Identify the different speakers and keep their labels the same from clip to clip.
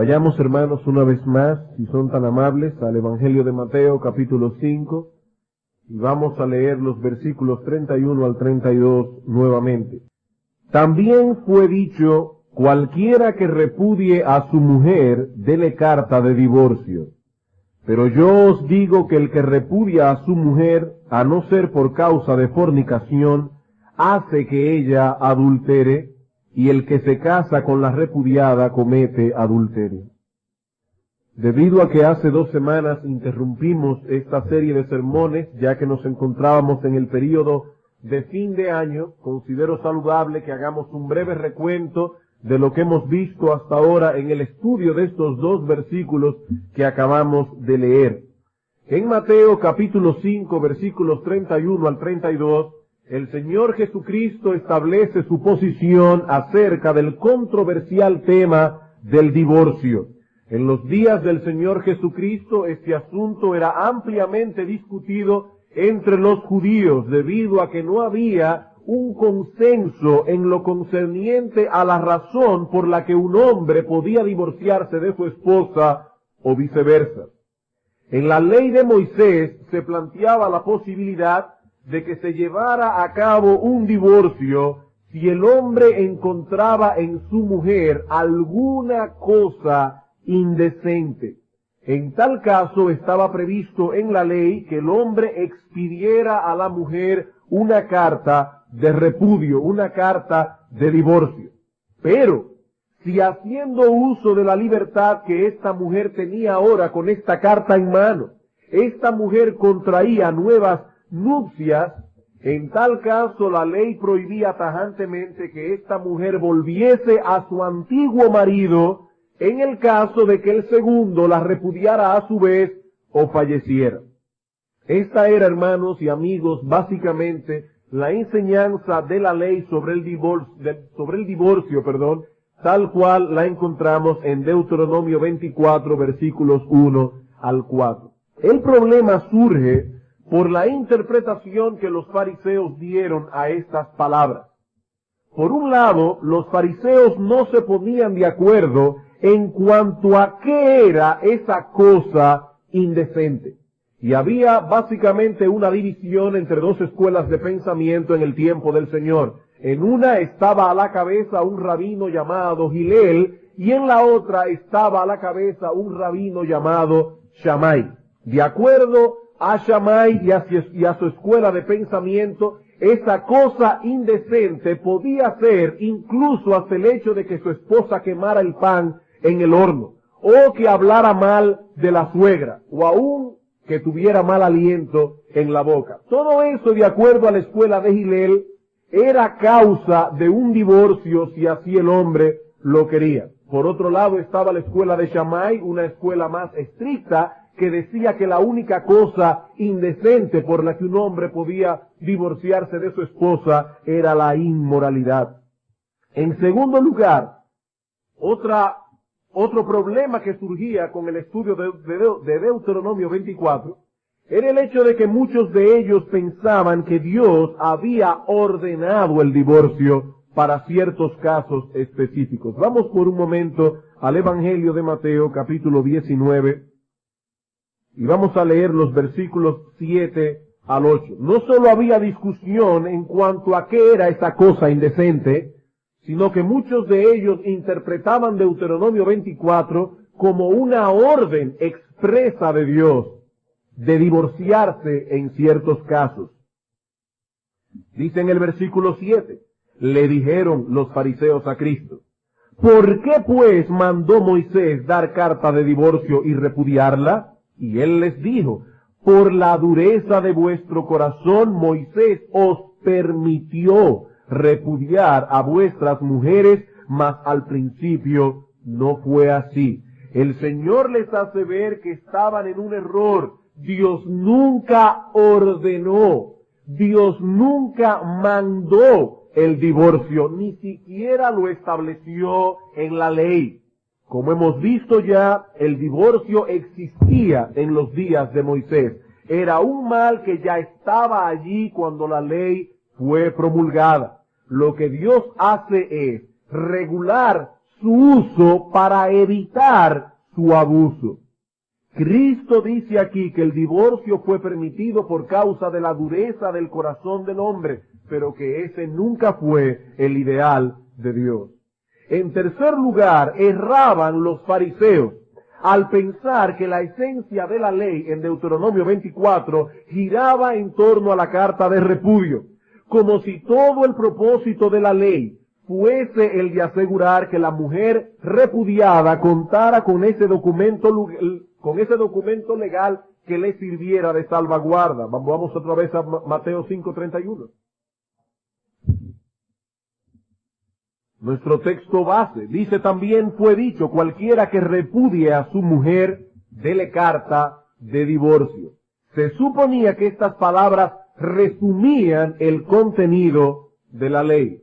Speaker 1: Vayamos, hermanos, una vez más, si son tan amables, al Evangelio de Mateo, capítulo 5, y vamos a leer los versículos 31 al 32 nuevamente. También fue dicho, cualquiera que repudie a su mujer, dele carta de divorcio. Pero yo os digo que el que repudia a su mujer, a no ser por causa de fornicación, hace que ella adultere, y el que se casa con la repudiada comete adulterio. Debido a que hace 2 semanas interrumpimos esta serie de sermones, ya que nos encontrábamos en el período de fin de año, considero saludable que hagamos un breve recuento de lo que hemos visto hasta ahora en el estudio de estos 2 versículos que acabamos de leer. En Mateo capítulo 5, versículos 31 al 32, el Señor Jesucristo establece su posición acerca del controversial tema del divorcio. En los días del Señor Jesucristo este asunto era ampliamente discutido entre los judíos debido a que no había un consenso en lo concerniente a la razón por la que un hombre podía divorciarse de su esposa o viceversa. En la ley de Moisés se planteaba la posibilidad de que se llevara a cabo un divorcio si el hombre encontraba en su mujer alguna cosa indecente. En tal caso estaba previsto en la ley que el hombre expidiera a la mujer una carta de repudio, una carta de divorcio. Pero, si haciendo uso de la libertad que esta mujer tenía ahora con esta carta en mano, esta mujer contraía nuevas nupcias, en tal caso la ley prohibía tajantemente que esta mujer volviese a su antiguo marido en el caso de que el segundo la repudiara a su vez o falleciera. Esta era, hermanos y amigos, básicamente la enseñanza de la ley sobre el divorcio, tal cual la encontramos en Deuteronomio 24, versículos 1 al 4. El problema surge por la interpretación que los fariseos dieron a estas palabras. Por un lado, los fariseos no se ponían de acuerdo en cuanto a qué era esa cosa indecente. Y había básicamente una división entre 2 escuelas de pensamiento en el tiempo del Señor. En una estaba a la cabeza un rabino llamado Gilel, y en la otra estaba a la cabeza un rabino llamado Shammai. De acuerdo a Shammai y a su escuela de pensamiento, esa cosa indecente podía ser incluso hasta el hecho de que su esposa quemara el pan en el horno, o que hablara mal de la suegra, o aún que tuviera mal aliento en la boca. Todo eso, de acuerdo a la escuela de Gilel, era causa de un divorcio si así el hombre lo quería. Por otro lado estaba la escuela de Shammai, una escuela más estricta, que decía que la única cosa indecente por la que un hombre podía divorciarse de su esposa era la inmoralidad. En segundo lugar, otro problema que surgía con el estudio de Deuteronomio 24 era el hecho de que muchos de ellos pensaban que Dios había ordenado el divorcio para ciertos casos específicos. Vamos por un momento al Evangelio de Mateo, capítulo 19, y vamos a leer los versículos 7 al 8. No solo había discusión en cuanto a qué era esa cosa indecente, sino que muchos de ellos interpretaban Deuteronomio 24 como una orden expresa de Dios de divorciarse en ciertos casos. Dice en el versículo 7, le dijeron los fariseos a Cristo, ¿por qué pues mandó Moisés dar carta de divorcio y repudiarla? Y él les dijo, por la dureza de vuestro corazón Moisés os permitió repudiar a vuestras mujeres, mas al principio no fue así. El Señor les hace ver que estaban en un error. Dios nunca ordenó, Dios nunca mandó el divorcio, ni siquiera lo estableció en la ley. Como hemos visto ya, el divorcio existía en los días de Moisés. Era un mal que ya estaba allí cuando la ley fue promulgada. Lo que Dios hace es regular su uso para evitar su abuso. Cristo dice aquí que el divorcio fue permitido por causa de la dureza del corazón del hombre, pero que ese nunca fue el ideal de Dios. En tercer lugar, erraban los fariseos al pensar que la esencia de la ley en Deuteronomio 24 giraba en torno a la carta de repudio, como si todo el propósito de la ley fuese el de asegurar que la mujer repudiada contara con ese documento legal que le sirviera de salvaguarda. Vamos otra vez a Mateo 5:31. Nuestro texto base dice también: fue dicho, cualquiera que repudie a su mujer, dele carta de divorcio. Se suponía que estas palabras resumían el contenido de la ley.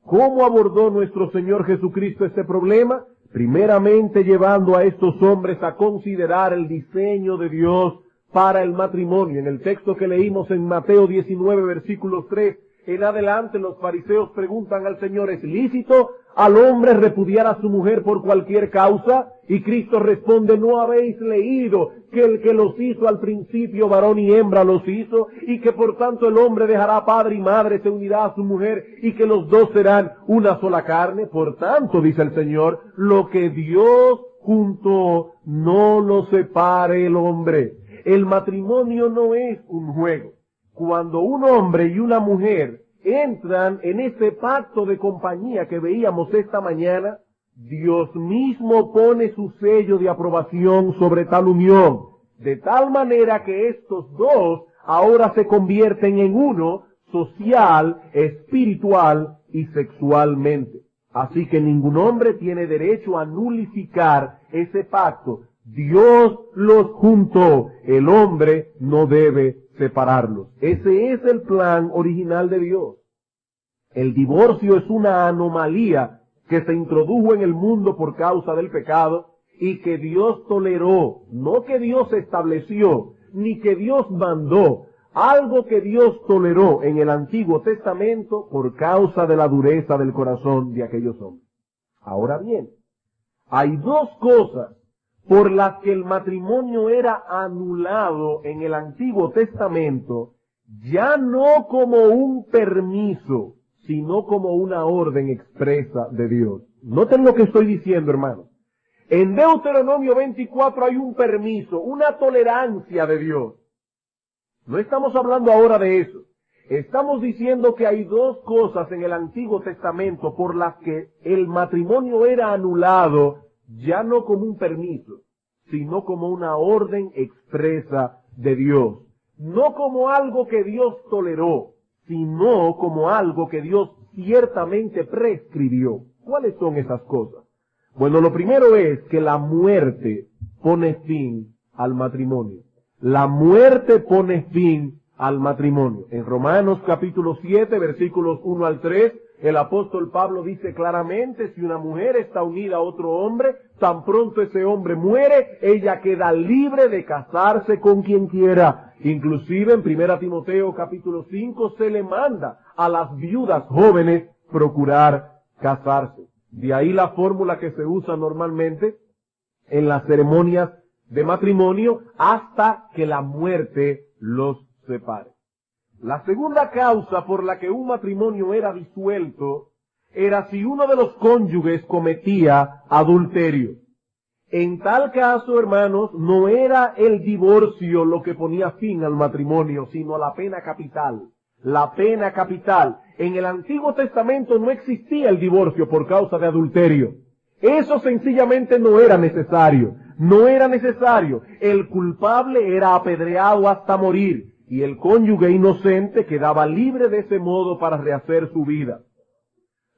Speaker 1: ¿Cómo abordó nuestro Señor Jesucristo este problema? Primeramente llevando a estos hombres a considerar el diseño de Dios para el matrimonio. En el texto que leímos en Mateo 19, versículos 3 en adelante, los fariseos preguntan al Señor: ¿es lícito al hombre repudiar a su mujer por cualquier causa? Y Cristo responde: ¿no habéis leído que el que los hizo al principio, varón y hembra los hizo? Y que por tanto el hombre dejará padre y madre, se unirá a su mujer, y que los dos serán una sola carne. Por tanto, dice el Señor, lo que Dios juntó, no lo separe el hombre. El matrimonio no es un juego. Cuando un hombre y una mujer entran en ese pacto de compañía que veíamos esta mañana, Dios mismo pone su sello de aprobación sobre tal unión, de tal manera que estos dos ahora se convierten en uno, social, espiritual y sexualmente. Así que ningún hombre tiene derecho a nulificar ese pacto. Dios los juntó, el hombre no debe separarlos. Ese es el plan original de Dios. El divorcio es una anomalía que se introdujo en el mundo por causa del pecado y que Dios toleró, no que Dios estableció, ni que Dios mandó, algo que Dios toleró en el Antiguo Testamento por causa de la dureza del corazón de aquellos hombres. Ahora bien, hay dos cosas por las que el matrimonio era anulado en el Antiguo Testamento, ya no como un permiso, sino como una orden expresa de Dios. Noten lo que estoy diciendo, hermanos. En Deuteronomio 24 hay un permiso, una tolerancia de Dios. No estamos hablando ahora de eso. Estamos diciendo que hay dos cosas en el Antiguo Testamento por las que el matrimonio era anulado, ya no como un permiso, sino como una orden expresa de Dios. No como algo que Dios toleró, sino como algo que Dios ciertamente prescribió. ¿Cuáles son esas cosas? Bueno, lo primero es que la muerte pone fin al matrimonio. La muerte pone fin al matrimonio. En Romanos capítulo 7, versículos 1 al 3, el apóstol Pablo dice claramente: si una mujer está unida a otro hombre, tan pronto ese hombre muere, ella queda libre de casarse con quien quiera. Inclusive en 1 Timoteo capítulo 5 se le manda a las viudas jóvenes procurar casarse. De ahí la fórmula que se usa normalmente en las ceremonias de matrimonio hasta que la muerte los separe. La segunda causa por la que un matrimonio era disuelto era si uno de los cónyuges cometía adulterio. En tal caso, hermanos, no era el divorcio lo que ponía fin al matrimonio, sino la pena capital. La pena capital. En el Antiguo Testamento no existía el divorcio por causa de adulterio. Eso sencillamente no era necesario. No era necesario. El culpable era apedreado hasta morir, y el cónyuge inocente quedaba libre de ese modo para rehacer su vida.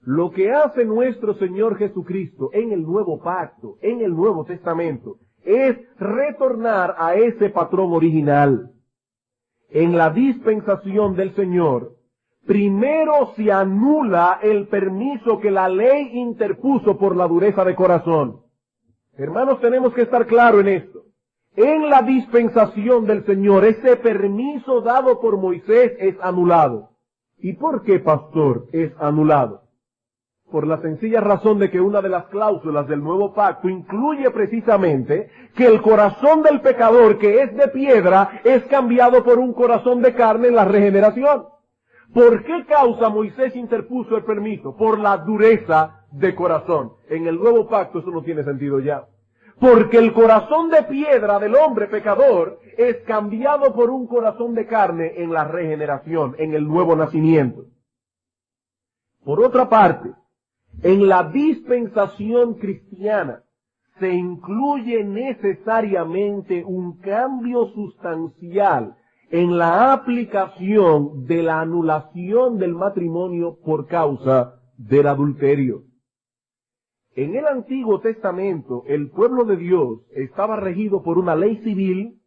Speaker 1: Lo que hace nuestro Señor Jesucristo en el Nuevo Pacto, en el Nuevo Testamento, es retornar a ese patrón original. En la dispensación del Señor, primero se anula el permiso que la ley interpuso por la dureza de corazón. Hermanos, tenemos que estar claros en esto. En la dispensación del Señor, ese permiso dado por Moisés es anulado. ¿Y por qué, pastor, es anulado? por la sencilla razón de que una de las cláusulas del nuevo pacto incluye precisamente que el corazón del pecador, que es de piedra, es cambiado por un corazón de carne en la regeneración. ¿Por qué causa Moisés interpuso el permiso? Por la dureza de corazón. En el nuevo pacto eso no tiene sentido ya. Porque el corazón de piedra del hombre pecador es cambiado por un corazón de carne en la regeneración, en el nuevo nacimiento. Por otra parte, en la dispensación cristiana se incluye necesariamente un cambio sustancial en la aplicación de la anulación del matrimonio por causa del adulterio. En el Antiguo Testamento, el pueblo de Dios estaba regido por una ley civil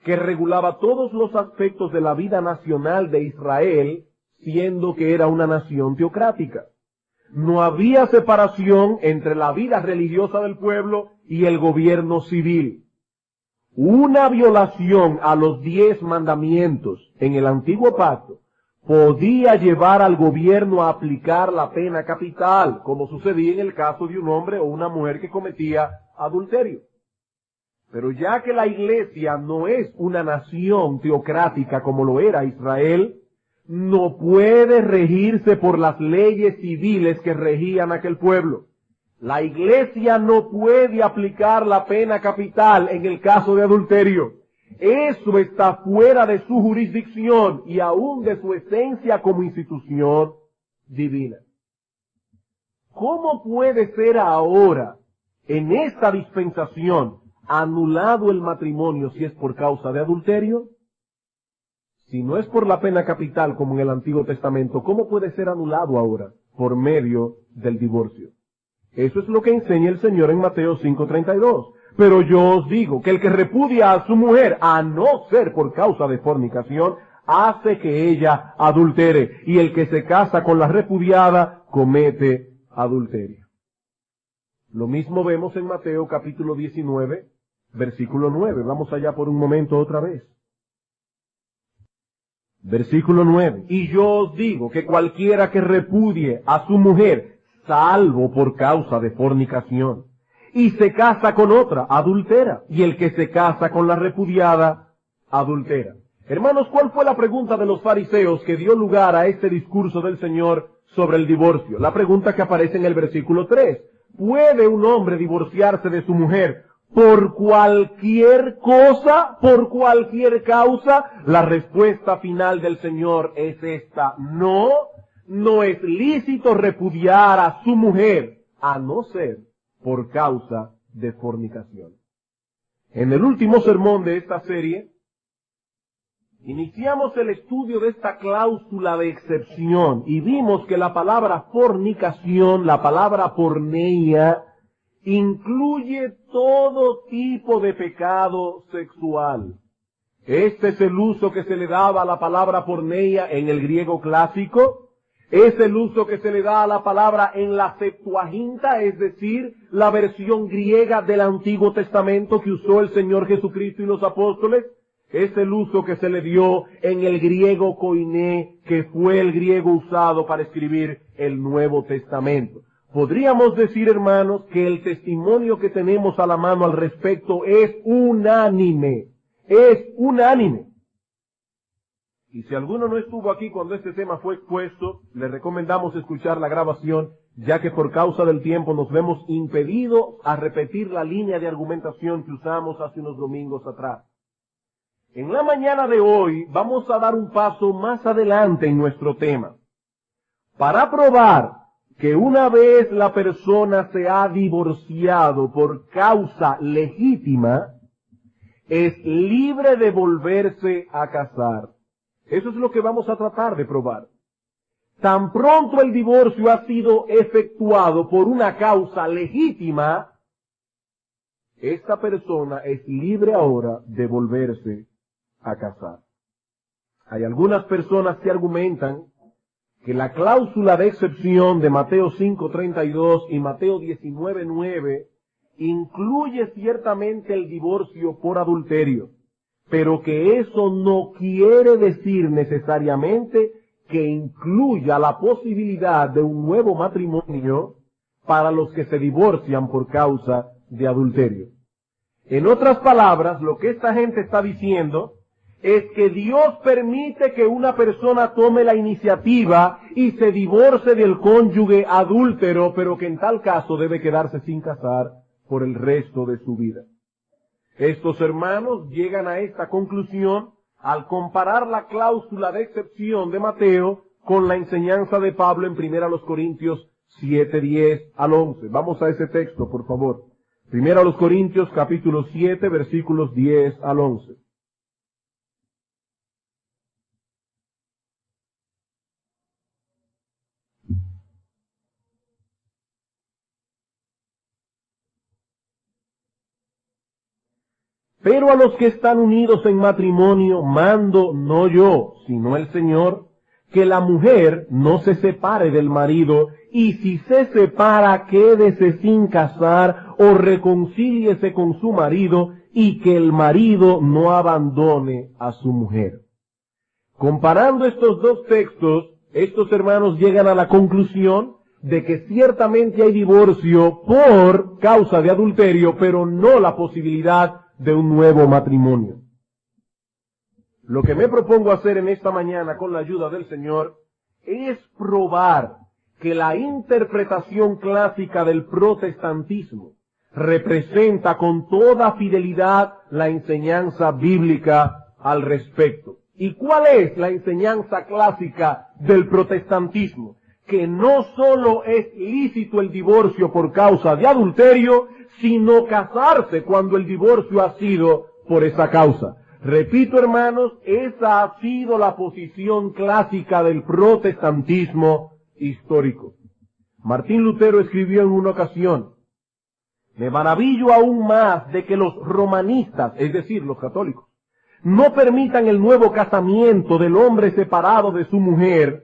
Speaker 1: que regulaba todos los aspectos de la vida nacional de Israel, siendo que era una nación teocrática. No había separación entre la vida religiosa del pueblo y el gobierno civil. Una violación a los 10 mandamientos en el Antiguo Pacto podía llevar al gobierno a aplicar la pena capital, como sucedía en el caso de un hombre o una mujer que cometía adulterio. Pero ya que la iglesia no es una nación teocrática como lo era Israel, no puede regirse por las leyes civiles que regían aquel pueblo. La iglesia no puede aplicar la pena capital en el caso de adulterio. Eso está fuera de su jurisdicción y aún de su esencia como institución divina. ¿Cómo puede ser ahora, en esta dispensación, anulado el matrimonio si es por causa de adulterio? Si no es por la pena capital como en el Antiguo Testamento, ¿cómo puede ser anulado ahora? Por medio del divorcio. Eso es lo que enseña el Señor en Mateo 5:32. Pero yo os digo que el que repudia a su mujer, a no ser por causa de fornicación, hace que ella adultere. Y el que se casa con la repudiada, comete adulterio. Lo mismo vemos en Mateo capítulo 19, versículo 9. Vamos allá por un momento otra vez. Versículo 9. Y yo os digo que cualquiera que repudie a su mujer, salvo por causa de fornicación, y se casa con otra, adultera. Y el que se casa con la repudiada, adultera. Hermanos, ¿cuál fue la pregunta de los fariseos que dio lugar a este discurso del Señor sobre el divorcio? La pregunta que aparece en el versículo 3. ¿Puede un hombre divorciarse de su mujer por cualquier cosa, por cualquier causa? La respuesta final del Señor es esta: no, no es lícito repudiar a su mujer, a no ser por causa de fornicación. En el último sermón de esta serie, iniciamos el estudio de esta cláusula de excepción y vimos que la palabra fornicación, la palabra porneia, incluye todo tipo de pecado sexual. Este es el uso que se le daba a la palabra porneia en el griego clásico. Es el uso que se le da a la palabra en la Septuaginta, es decir, la versión griega del Antiguo Testamento que usó el Señor Jesucristo y los apóstoles. Es el uso que se le dio en el griego koiné, que fue el griego usado para escribir el Nuevo Testamento. Podríamos decir, hermanos, que el testimonio que tenemos a la mano al respecto es unánime. Es unánime. Y si alguno no estuvo aquí cuando este tema fue expuesto, le recomendamos escuchar la grabación, ya que por causa del tiempo nos vemos impedidos a repetir la línea de argumentación que usamos hace unos domingos atrás. En la mañana de hoy vamos a dar un paso más adelante en nuestro tema, para probar que una vez la persona se ha divorciado por causa legítima, es libre de volverse a casar. Eso es lo que vamos a tratar de probar. Tan pronto el divorcio ha sido efectuado por una causa legítima, esta persona es libre ahora de volverse a casar. Hay algunas personas que argumentan que la cláusula de excepción de Mateo 5:32 y Mateo 19:9 incluye ciertamente el divorcio por adulterio, pero que eso no quiere decir necesariamente que incluya la posibilidad de un nuevo matrimonio para los que se divorcian por causa de adulterio. En otras palabras, lo que esta gente está diciendo es que Dios permite que una persona tome la iniciativa y se divorcie del cónyuge adúltero, pero que en tal caso debe quedarse sin casar por el resto de su vida. Estos hermanos llegan a esta conclusión al comparar la cláusula de excepción de Mateo con la enseñanza de Pablo en 1 Corintios 7, 10 al 11. Vamos a ese texto, por favor. 1 Corintios capítulo 7, versículos 10 al 11. Pero a los que están unidos en matrimonio mando no yo, sino el Señor, que la mujer no se separe del marido, y si se separa, quédese sin casar o reconcíliese con su marido, y que el marido no abandone a su mujer. Comparando estos dos textos, estos hermanos llegan a la conclusión de que ciertamente hay divorcio por causa de adulterio, pero no la posibilidad de un nuevo matrimonio. Lo que me propongo hacer en esta mañana con la ayuda del Señor es probar que la interpretación clásica del protestantismo representa con toda fidelidad la enseñanza bíblica al respecto. ¿Y cuál es la enseñanza clásica del protestantismo? Que no solo es lícito el divorcio por causa de adulterio, sino casarse cuando el divorcio ha sido por esa causa. Repito, hermanos, esa ha sido la posición clásica del protestantismo histórico. Martín Lutero escribió en una ocasión: me maravillo aún más de que los romanistas, es decir, los católicos, no permitan el nuevo casamiento del hombre separado de su mujer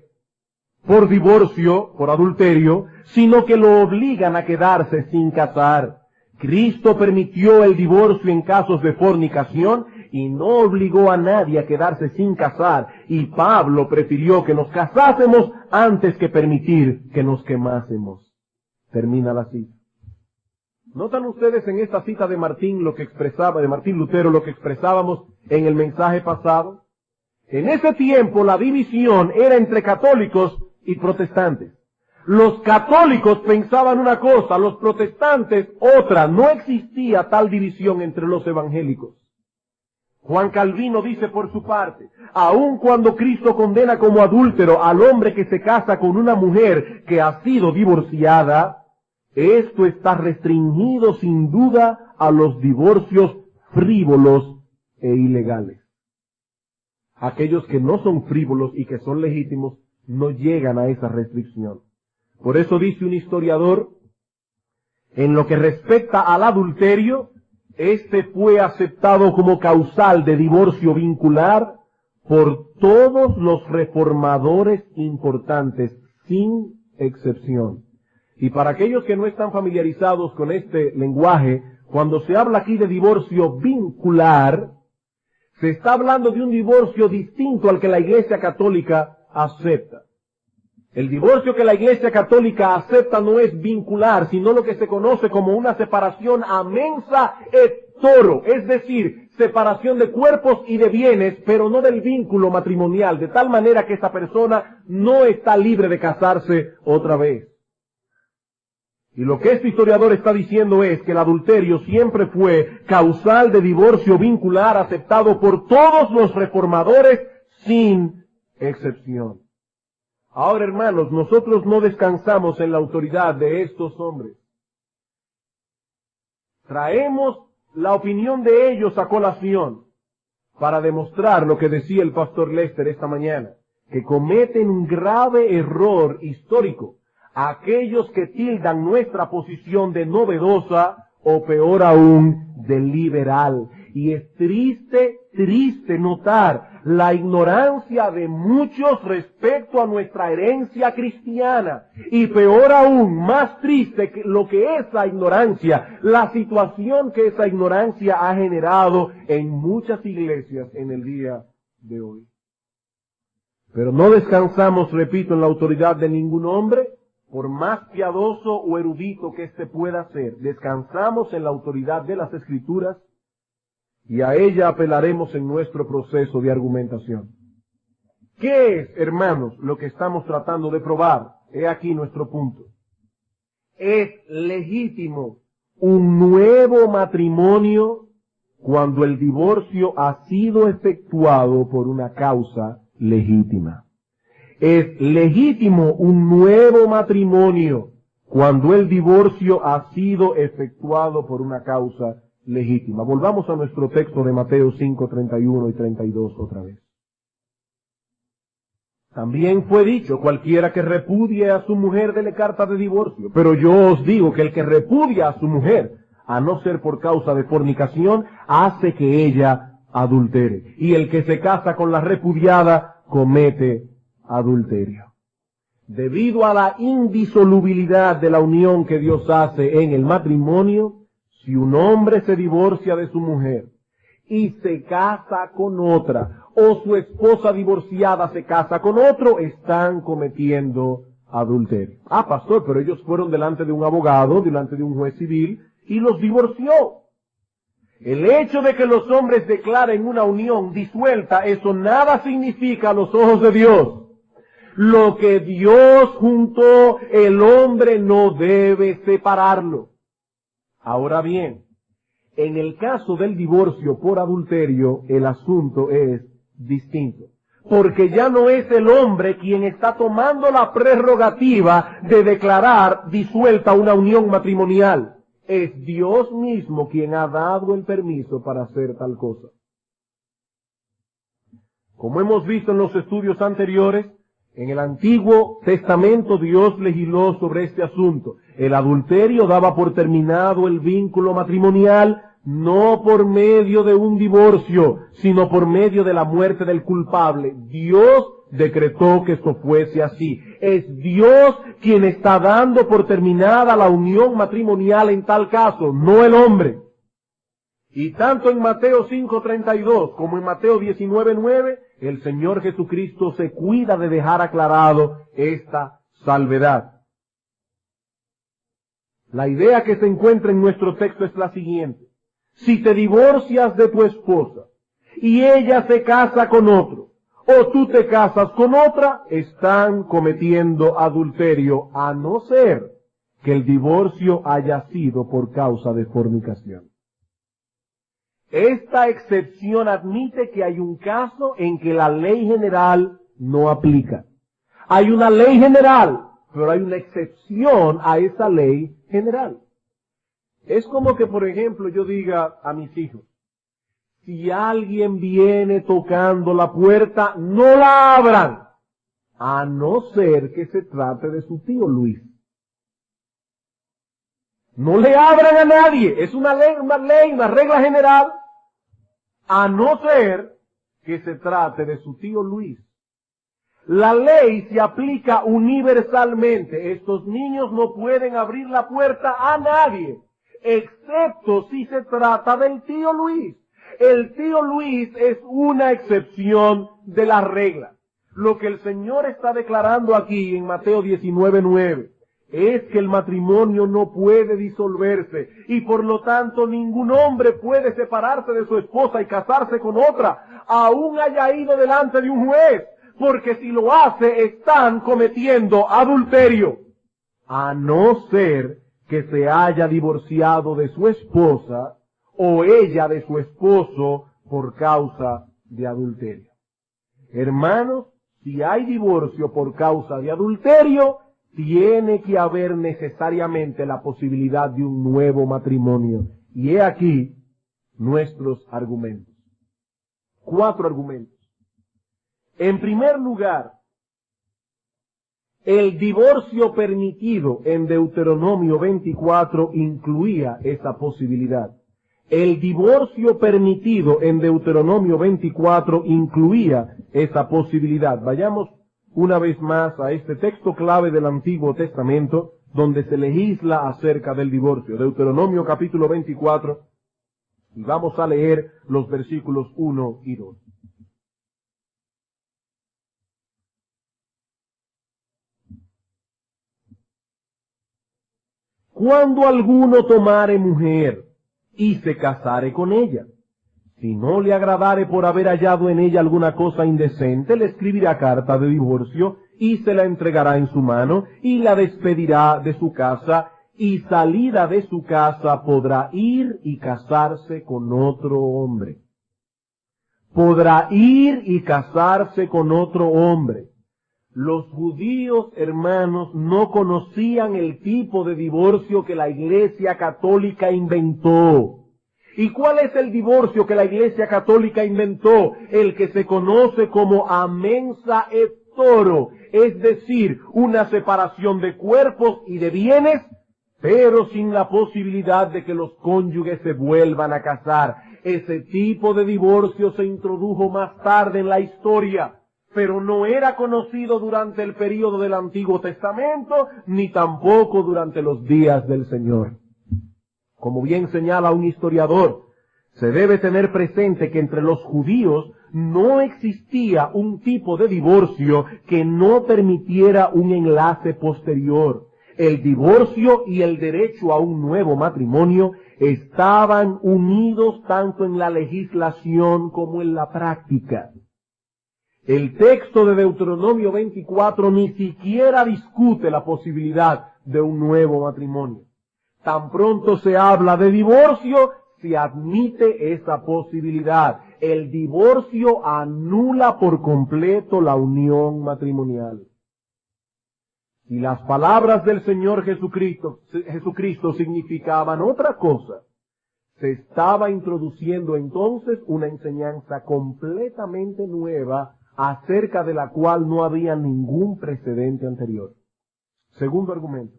Speaker 1: por divorcio, por adulterio, sino que lo obligan a quedarse sin casar. Cristo permitió el divorcio en casos de fornicación y no obligó a nadie a quedarse sin casar, y Pablo prefirió que nos casásemos antes que permitir que nos quemásemos. Termina la cita. ¿Notan ustedes en esta cita de Martín Lutero lo que expresábamos en el mensaje pasado? En ese tiempo la división era entre católicos y protestantes. Los católicos pensaban una cosa, los protestantes otra. No existía tal división entre los evangélicos. Juan Calvino dice por su parte: aun cuando Cristo condena como adúltero al hombre que se casa con una mujer que ha sido divorciada, esto está restringido sin duda a los divorcios frívolos e ilegales. Aquellos que no son frívolos y que son legítimos no llegan a esa restricción. Por eso dice un historiador: en lo que respecta al adulterio, este fue aceptado como causal de divorcio vincular por todos los reformadores importantes, sin excepción. Y para aquellos que no están familiarizados con este lenguaje, cuando se habla aquí de divorcio vincular, se está hablando de un divorcio distinto al que la Iglesia Católica acepta. El divorcio que la Iglesia Católica acepta no es vincular, sino lo que se conoce como una separación a mensa et toro, es decir, separación de cuerpos y de bienes, pero no del vínculo matrimonial, de tal manera que esa persona no está libre de casarse otra vez. Y lo que este historiador está diciendo es que el adulterio siempre fue causal de divorcio vincular aceptado por todos los reformadores sin excepción. Ahora, hermanos, nosotros no descansamos en la autoridad de estos hombres. Traemos la opinión de ellos a colación para demostrar lo que decía el pastor Lester esta mañana, que cometen un grave error histórico aquellos que tildan nuestra posición de novedosa o peor aún de liberal. Y es triste notar la ignorancia de muchos respecto a nuestra herencia cristiana. Y peor aún, más triste que lo que esa ignorancia, la situación que esa ignorancia ha generado en muchas iglesias en el día de hoy. Pero no descansamos, repito, en la autoridad de ningún hombre, por más piadoso o erudito que éste pueda ser. Descansamos en la autoridad de las Escrituras y a ella apelaremos en nuestro proceso de argumentación. ¿Qué es, hermanos, lo que estamos tratando de probar? He aquí nuestro punto. Es legítimo un nuevo matrimonio cuando el divorcio ha sido efectuado por una causa legítima. Es legítimo un nuevo matrimonio cuando el divorcio ha sido efectuado por una causa legítima. Volvamos a nuestro texto de Mateo 5, 31 y 32 otra vez. También fue dicho, cualquiera que repudie a su mujer dele carta de divorcio. Pero yo os digo que el que repudia a su mujer, a no ser por causa de fornicación, hace que ella adultere. Y el que se casa con la repudiada comete adulterio. Debido a la indisolubilidad de la unión que Dios hace en el matrimonio, si un hombre se divorcia de su mujer y se casa con otra, o su esposa divorciada se casa con otro, están cometiendo adulterio. Ah, pastor, pero ellos fueron delante de un abogado, delante de un juez civil, y los divorció. El hecho de que los hombres declaren una unión disuelta, eso nada significa a los ojos de Dios. Lo que Dios juntó, el hombre no debe separarlo. Ahora bien, en el caso del divorcio por adulterio, el asunto es distinto. Porque ya no es el hombre quien está tomando la prerrogativa de declarar disuelta una unión matrimonial. Es Dios mismo quien ha dado el permiso para hacer tal cosa. Como hemos visto en los estudios anteriores, en el Antiguo Testamento Dios legisló sobre este asunto. El adulterio daba por terminado el vínculo matrimonial, no por medio de un divorcio, sino por medio de la muerte del culpable. Dios decretó que esto fuese así. Es Dios quien está dando por terminada la unión matrimonial en tal caso, no el hombre. Y tanto en Mateo 5:32 como en Mateo 19:9, el Señor Jesucristo se cuida de dejar aclarado esta salvedad. La idea que se encuentra en nuestro texto es la siguiente. Si te divorcias de tu esposa y ella se casa con otro, o tú te casas con otra, están cometiendo adulterio, a no ser que el divorcio haya sido por causa de fornicación. Esta excepción admite que hay un caso en que la ley general no aplica. Hay una ley general, pero hay una excepción a esa ley general. Es como que, por ejemplo, yo diga a mis hijos, si alguien viene tocando la puerta, no la abran, a no ser que se trate de su tío Luis. No le abran a nadie, es una ley, una regla general, a no ser que se trate de su tío Luis. La ley se aplica universalmente. Estos niños no pueden abrir la puerta a nadie, excepto si se trata del tío Luis. El tío Luis es una excepción de la regla. Lo que el Señor está declarando aquí en Mateo 19:9 es que el matrimonio no puede disolverse y por lo tanto ningún hombre puede separarse de su esposa y casarse con otra, aún haya ido delante de un juez, porque si lo hace están cometiendo adulterio, a no ser que se haya divorciado de su esposa o ella de su esposo por causa de adulterio. Hermanos, si hay divorcio por causa de adulterio, tiene que haber necesariamente la posibilidad de un nuevo matrimonio. Y he aquí nuestros argumentos. 4 argumentos. En primer lugar, el divorcio permitido en Deuteronomio 24 incluía esa posibilidad. El divorcio permitido en Deuteronomio 24 incluía esa posibilidad. Vayamos una vez más a este texto clave del Antiguo Testamento, donde se legisla acerca del divorcio. Deuteronomio capítulo 24, y vamos a leer los versículos 1 y 2. cuando alguno tomare mujer y se casare con ella, si no le agradare por haber hallado en ella alguna cosa indecente, le escribirá carta de divorcio y se la entregará en su mano y la despedirá de su casa, y salida de su casa podrá ir y casarse con otro hombre. Podrá ir y casarse con otro hombre. Los judíos, hermanos, no conocían el tipo de divorcio que la Iglesia Católica inventó. ¿Y cuál es el divorcio que la Iglesia Católica inventó? El que se conoce como amensa et toro, es decir, una separación de cuerpos y de bienes, pero sin la posibilidad de que los cónyuges se vuelvan a casar. Ese tipo de divorcio se introdujo más tarde en la historia, pero no era conocido durante el período del Antiguo Testamento, ni tampoco durante los días del Señor. Como bien señala un historiador, se debe tener presente que entre los judíos no existía un tipo de divorcio que no permitiera un enlace posterior. El divorcio y el derecho a un nuevo matrimonio estaban unidos tanto en la legislación como en la práctica. El texto de Deuteronomio 24 ni siquiera discute la posibilidad de un nuevo matrimonio. Tan pronto se habla de divorcio, se admite esa posibilidad. El divorcio anula por completo la unión matrimonial. Y las palabras del Señor Jesucristo significaban otra cosa. Se estaba introduciendo entonces una enseñanza completamente nueva acerca de la cual no había ningún precedente anterior. Segundo argumento.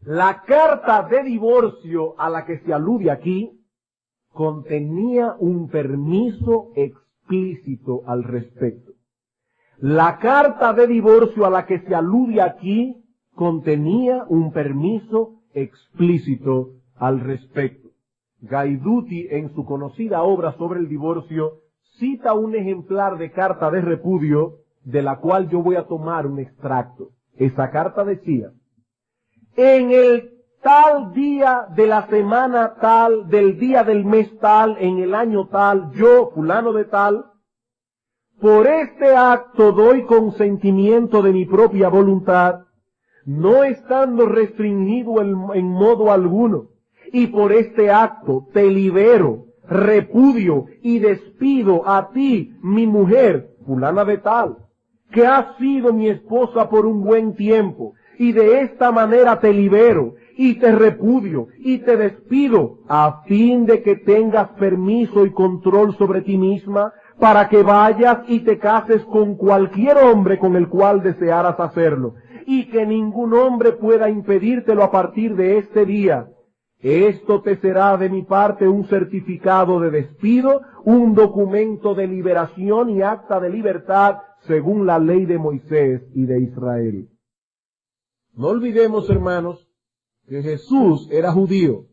Speaker 1: La carta de divorcio a la que se alude aquí contenía un permiso explícito al respecto. La carta de divorcio a la que se alude aquí contenía un permiso explícito al respecto. Gaiduti, en su conocida obra sobre el divorcio, cita un ejemplar de carta de repudio, de la cual yo voy a tomar un extracto. Esa carta decía: en el tal día de la semana tal, del día del mes tal, en el año tal, yo, fulano de tal, por este acto doy consentimiento de mi propia voluntad, no estando restringido en modo alguno, y por este acto te libero, repudio y despido a ti, mi mujer, fulana de tal, que has sido mi esposa por un buen tiempo, y de esta manera te libero, y te repudio, y te despido, a fin de que tengas permiso y control sobre ti misma, para que vayas y te cases con cualquier hombre con el cual desearas hacerlo, y que ningún hombre pueda impedírtelo a partir de este día. Esto te será de mi parte un certificado de despido, un documento de liberación y acta de libertad, según la ley de Moisés y de Israel. No olvidemos, hermanos, que Jesús era judío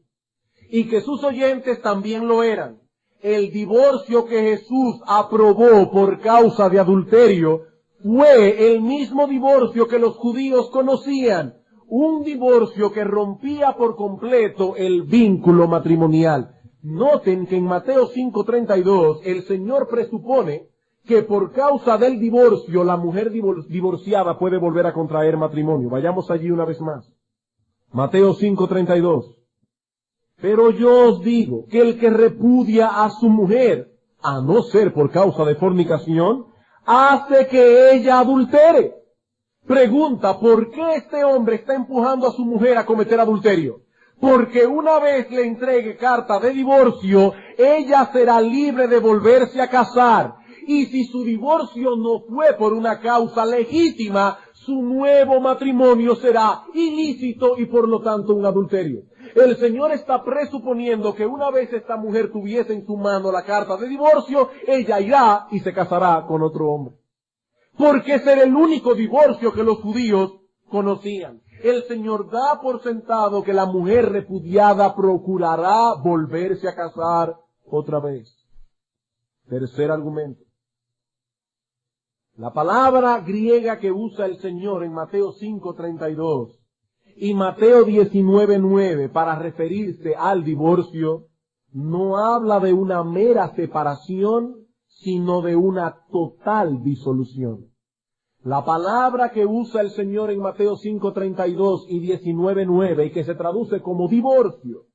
Speaker 1: y que sus oyentes también lo eran. El divorcio que Jesús aprobó por causa de adulterio fue el mismo divorcio que los judíos conocían, un divorcio que rompía por completo el vínculo matrimonial. Noten que en Mateo 5:32 el Señor presupone que por causa del divorcio la mujer divorciada puede volver a contraer matrimonio. Vayamos allí una vez más. Mateo 5:32. Pero yo os digo que el que repudia a su mujer, a no ser por causa de fornicación, hace que ella adultere. Pregunta, ¿por qué este hombre está empujando a su mujer a cometer adulterio? Porque una vez le entregue carta de divorcio, ella será libre de volverse a casar. Y si su divorcio no fue por una causa legítima, su nuevo matrimonio será ilícito y por lo tanto un adulterio. El Señor está presuponiendo que una vez esta mujer tuviese en su mano la carta de divorcio, ella irá y se casará con otro hombre. Porque ese era el único divorcio que los judíos conocían. El Señor da por sentado que la mujer repudiada procurará volverse a casar otra vez. Tercer argumento. La palabra griega que usa el Señor en Mateo 5:32 Y Mateo 19:9, para referirse al divorcio, no habla de una mera separación, sino de una total disolución. La palabra que usa el Señor en Mateo 5:32 y 19:9, y que se traduce como divorcio,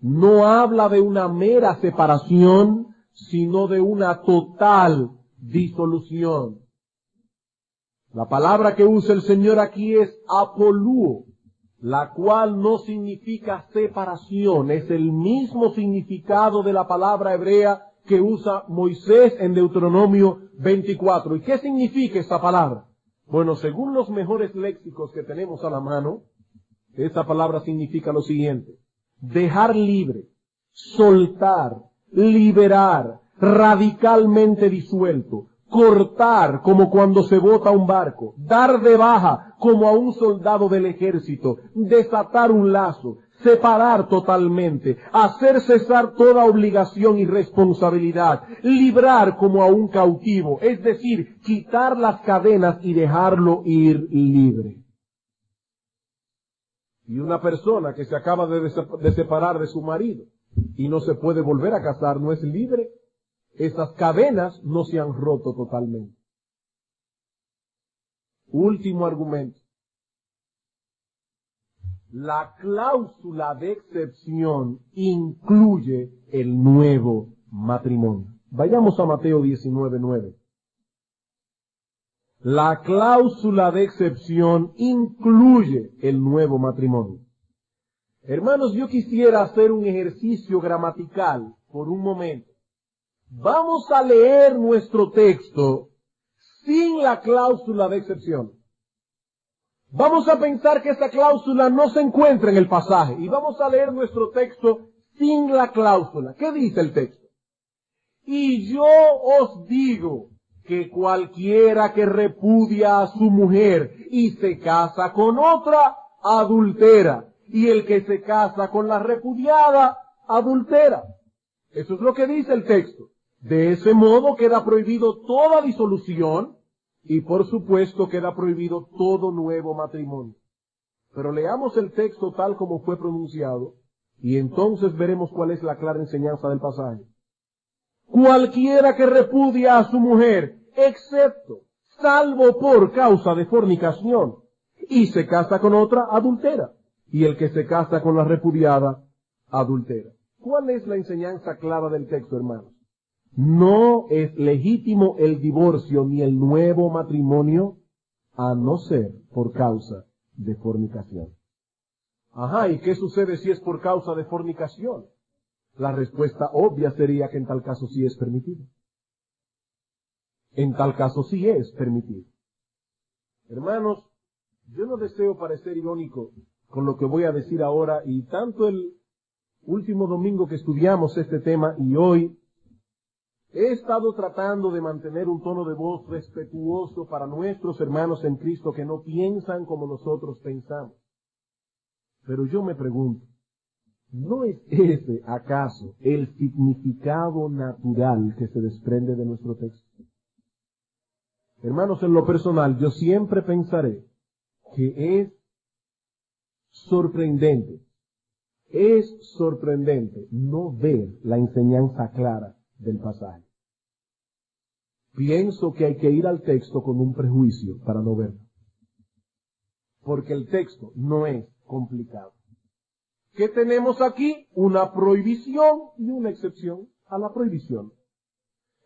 Speaker 1: no habla de una mera separación, sino de una total disolución. La palabra que usa el Señor aquí es apolúo, la cual no significa separación, es el mismo significado de la palabra hebrea que usa Moisés en Deuteronomio 24. ¿Y qué significa esta palabra? Bueno, según los mejores léxicos que tenemos a la mano, esta palabra significa lo siguiente: dejar libre, soltar, liberar, radicalmente disuelto, cortar como cuando se bota un barco, dar de baja como a un soldado del ejército, desatar un lazo, separar totalmente, hacer cesar toda obligación y responsabilidad, librar como a un cautivo, es decir, quitar las cadenas y dejarlo ir libre. Y una persona que se acaba de separar de su marido y no se puede volver a casar, ¿no es libre? Esas cadenas no se han roto totalmente. Último argumento. La cláusula de excepción incluye el nuevo matrimonio. Vayamos a Mateo 19:9. La cláusula de excepción incluye el nuevo matrimonio. Hermanos, yo quisiera hacer un ejercicio gramatical por un momento. Vamos a leer nuestro texto sin la cláusula de excepción. Vamos a pensar que esa cláusula no se encuentra en el pasaje y vamos a leer nuestro texto sin la cláusula. ¿Qué dice el texto? Y yo os digo que cualquiera que repudia a su mujer y se casa con otra, adultera, y el que se casa con la repudiada, adultera. Eso es lo que dice el texto. De ese modo queda prohibido toda disolución y por supuesto queda prohibido todo nuevo matrimonio. Pero leamos el texto tal como fue pronunciado y entonces veremos cuál es la clara enseñanza del pasaje. Cualquiera que repudia a su mujer, excepto, salvo por causa de fornicación, y se casa con otra, adultera, y el que se casa con la repudiada, adultera. ¿Cuál es la enseñanza clara del texto, hermanos? No es legítimo el divorcio ni el nuevo matrimonio a no ser por causa de fornicación. Ajá, ¿y qué sucede si es por causa de fornicación? La respuesta obvia sería que en tal caso sí es permitido. En tal caso sí es permitido. Hermanos, yo no deseo parecer irónico con lo que voy a decir ahora, y tanto el último domingo que estudiamos este tema y hoy, he estado tratando de mantener un tono de voz respetuoso para nuestros hermanos en Cristo que no piensan como nosotros pensamos. Pero yo me pregunto, ¿no es ese acaso el significado natural que se desprende de nuestro texto? Hermanos, en lo personal, yo siempre pensaré que es sorprendente no ver la enseñanza clara del pasaje. Pienso que hay que ir al texto con un prejuicio para no verlo. Porque el texto no es complicado. ¿Qué tenemos aquí? Una prohibición y una excepción a la prohibición.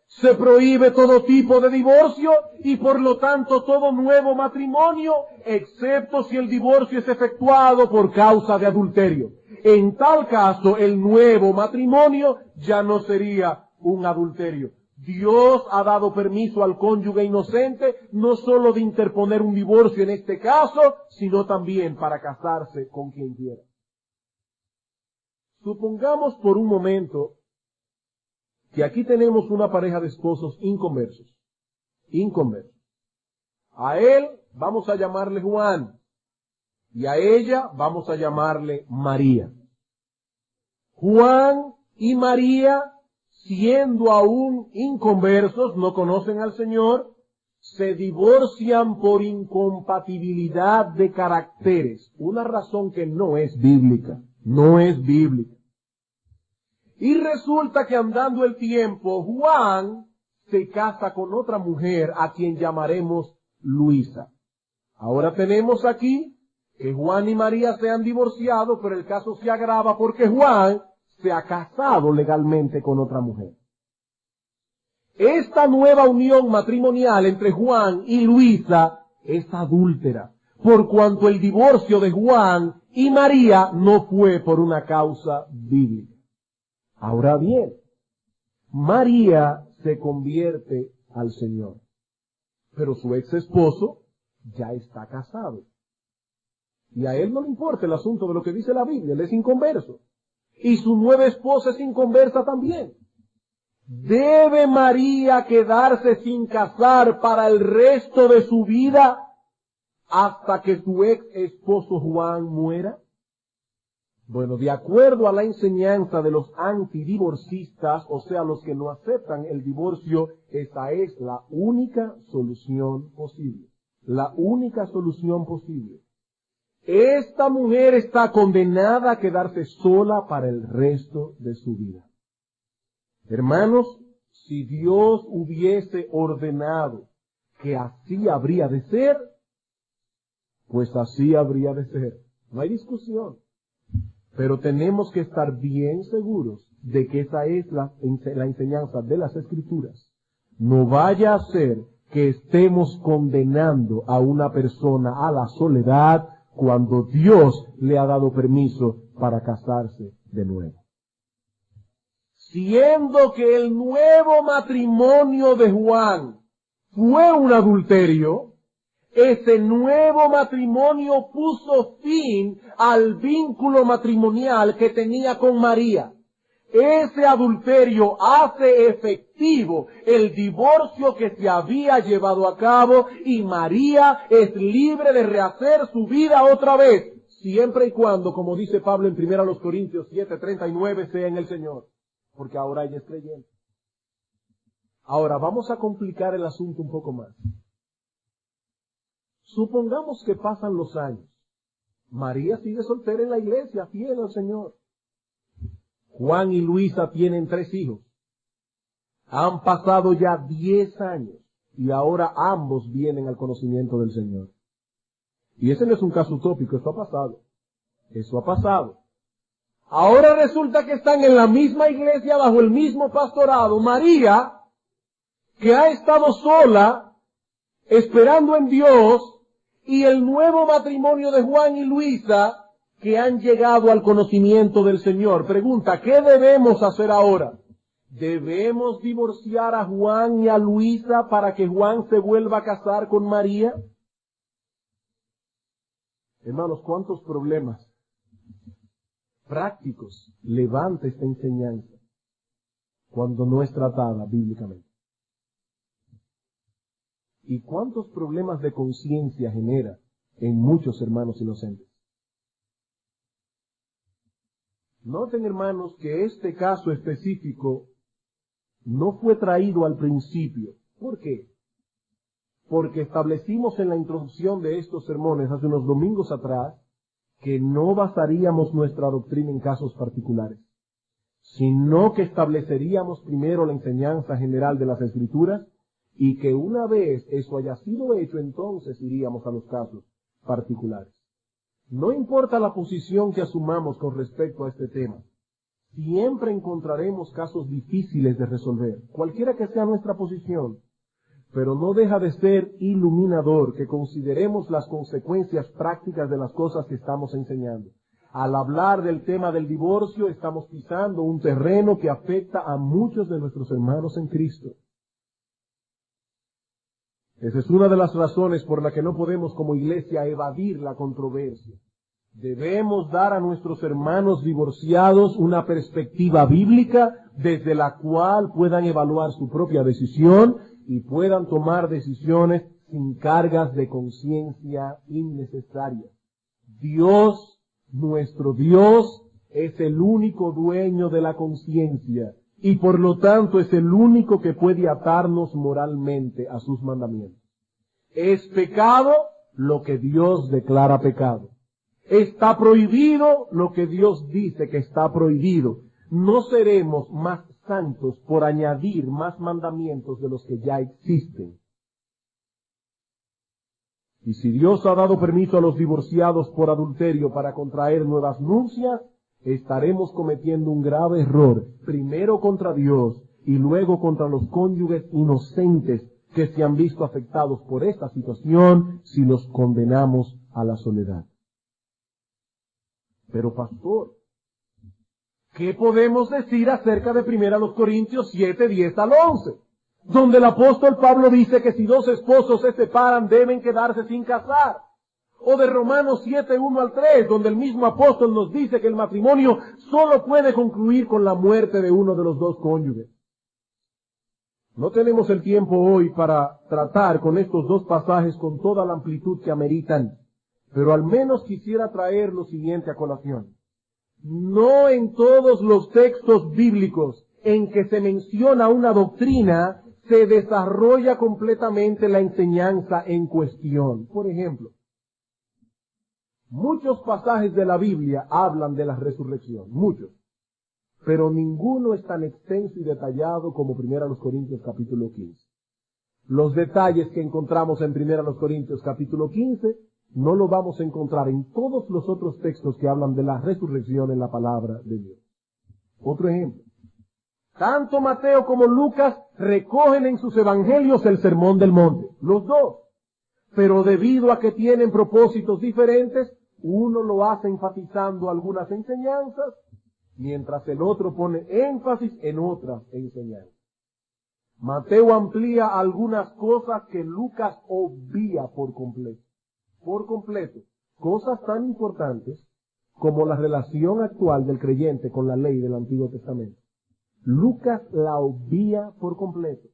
Speaker 1: Se prohíbe todo tipo de divorcio y por lo tanto todo nuevo matrimonio, excepto si el divorcio es efectuado por causa de adulterio. En tal caso, el nuevo matrimonio ya no sería un adulterio. Dios ha dado permiso al cónyuge inocente no solo de interponer un divorcio en este caso, sino también para casarse con quien quiera. Supongamos por un momento que aquí tenemos una pareja de esposos inconversos. A él vamos a llamarle Juan y a ella vamos a llamarle María. Juan y María, siendo aún inconversos, no conocen al Señor, se divorcian por incompatibilidad de caracteres, una razón que no es bíblica, no es bíblica. Y resulta que andando el tiempo, Juan se casa con otra mujer a quien llamaremos Luisa. Ahora tenemos aquí que Juan y María se han divorciado, pero el caso se agrava porque Juan se ha casado legalmente con otra mujer. Esta nueva unión matrimonial entre Juan y Luisa es adúltera, por cuanto el divorcio de Juan y María no fue por una causa bíblica. Ahora bien, María se convierte al Señor, pero su ex esposo ya está casado. Y a él no le importa el asunto de lo que dice la Biblia, él es inconverso. Y su nueva esposa es inconversa también. ¿Debe María quedarse sin casar para el resto de su vida hasta que su ex esposo Juan muera? Bueno, de acuerdo a la enseñanza de los antidivorcistas, o sea, los que no aceptan el divorcio, esa es la única solución posible. La única solución posible. Esta mujer está condenada a quedarse sola para el resto de su vida. Hermanos, si Dios hubiese ordenado que así habría de ser, pues así habría de ser. No hay discusión. Pero tenemos que estar bien seguros de que esa es la enseñanza de las Escrituras. No vaya a ser que estemos condenando a una persona a la soledad cuando Dios le ha dado permiso para casarse de nuevo. Siendo que el nuevo matrimonio de Juan fue un adulterio, ese nuevo matrimonio puso fin al vínculo matrimonial que tenía con María. Ese adulterio hace efectivo el divorcio que se había llevado a cabo y María es libre de rehacer su vida otra vez, siempre y cuando, como dice Pablo en 1 Corintios 7:39, sea en el Señor, porque ahora ella es creyente. Ahora vamos a complicar el asunto un poco más. Supongamos que pasan los años. María sigue soltera en la iglesia, fiel al Señor. Juan y Luisa tienen 3 hijos. Han pasado ya 10 años y ahora ambos vienen al conocimiento del Señor. Y ese no es un caso utópico, eso ha pasado. Eso ha pasado. Ahora resulta que están en la misma iglesia, bajo el mismo pastorado. María, que ha estado sola, esperando en Dios, y el nuevo matrimonio de Juan y Luisa, que han llegado al conocimiento del Señor. Pregunta, ¿qué debemos hacer ahora? ¿Debemos divorciar a Juan y a Luisa para que Juan se vuelva a casar con María? Hermanos, ¿cuántos problemas prácticos levanta esta enseñanza cuando no es tratada bíblicamente? ¿Y cuántos problemas de conciencia genera en muchos hermanos inocentes? Noten, hermanos, que este caso específico no fue traído al principio. ¿Por qué? Porque establecimos en la introducción de estos sermones hace unos domingos atrás que no basaríamos nuestra doctrina en casos particulares, sino que estableceríamos primero la enseñanza general de las Escrituras y que una vez eso haya sido hecho, entonces iríamos a los casos particulares. No importa la posición que asumamos con respecto a este tema, siempre encontraremos casos difíciles de resolver, cualquiera que sea nuestra posición, pero no deja de ser iluminador que consideremos las consecuencias prácticas de las cosas que estamos enseñando. Al hablar del tema del divorcio, estamos pisando un terreno que afecta a muchos de nuestros hermanos en Cristo. Esa es una de las razones por la que no podemos como iglesia evadir la controversia. Debemos dar a nuestros hermanos divorciados una perspectiva bíblica desde la cual puedan evaluar su propia decisión y puedan tomar decisiones sin cargas de conciencia innecesarias. Dios, nuestro Dios, es el único dueño de la conciencia y por lo tanto es el único que puede atarnos moralmente a sus mandamientos. Es pecado lo que Dios declara pecado. Está prohibido lo que Dios dice que está prohibido. No seremos más santos por añadir más mandamientos de los que ya existen. Y si Dios ha dado permiso a los divorciados por adulterio para contraer nuevas nupcias, estaremos cometiendo un grave error, primero contra Dios y luego contra los cónyuges inocentes que se han visto afectados por esta situación si los condenamos a la soledad. Pero pastor, ¿qué podemos decir acerca de 1 Corintios 7, 10 al 11? Donde el apóstol Pablo dice que si dos esposos se separan deben quedarse sin casar. O de Romanos 7, 1 al 3, donde el mismo apóstol nos dice que el matrimonio solo puede concluir con la muerte de uno de los dos cónyuges. No tenemos el tiempo hoy para tratar con estos dos pasajes con toda la amplitud que ameritan, pero al menos quisiera traer lo siguiente a colación. No en todos los textos bíblicos en que se menciona una doctrina se desarrolla completamente la enseñanza en cuestión. Por ejemplo, muchos pasajes de la Biblia hablan de la resurrección, muchos, pero ninguno es tan extenso y detallado como 1 Corintios capítulo 15. Los detalles que encontramos en 1 Corintios capítulo 15 no lo vamos a encontrar en todos los otros textos que hablan de la resurrección en la palabra de Dios. Otro ejemplo. Tanto Mateo como Lucas recogen en sus evangelios el sermón del monte, los dos. Pero debido a que tienen propósitos diferentes, uno lo hace enfatizando algunas enseñanzas, mientras el otro pone énfasis en otras enseñanzas. Mateo amplía algunas cosas que Lucas obvia por completo. Por completo, cosas tan importantes como la relación actual del creyente con la ley del Antiguo Testamento. Lucas la obvia por completo.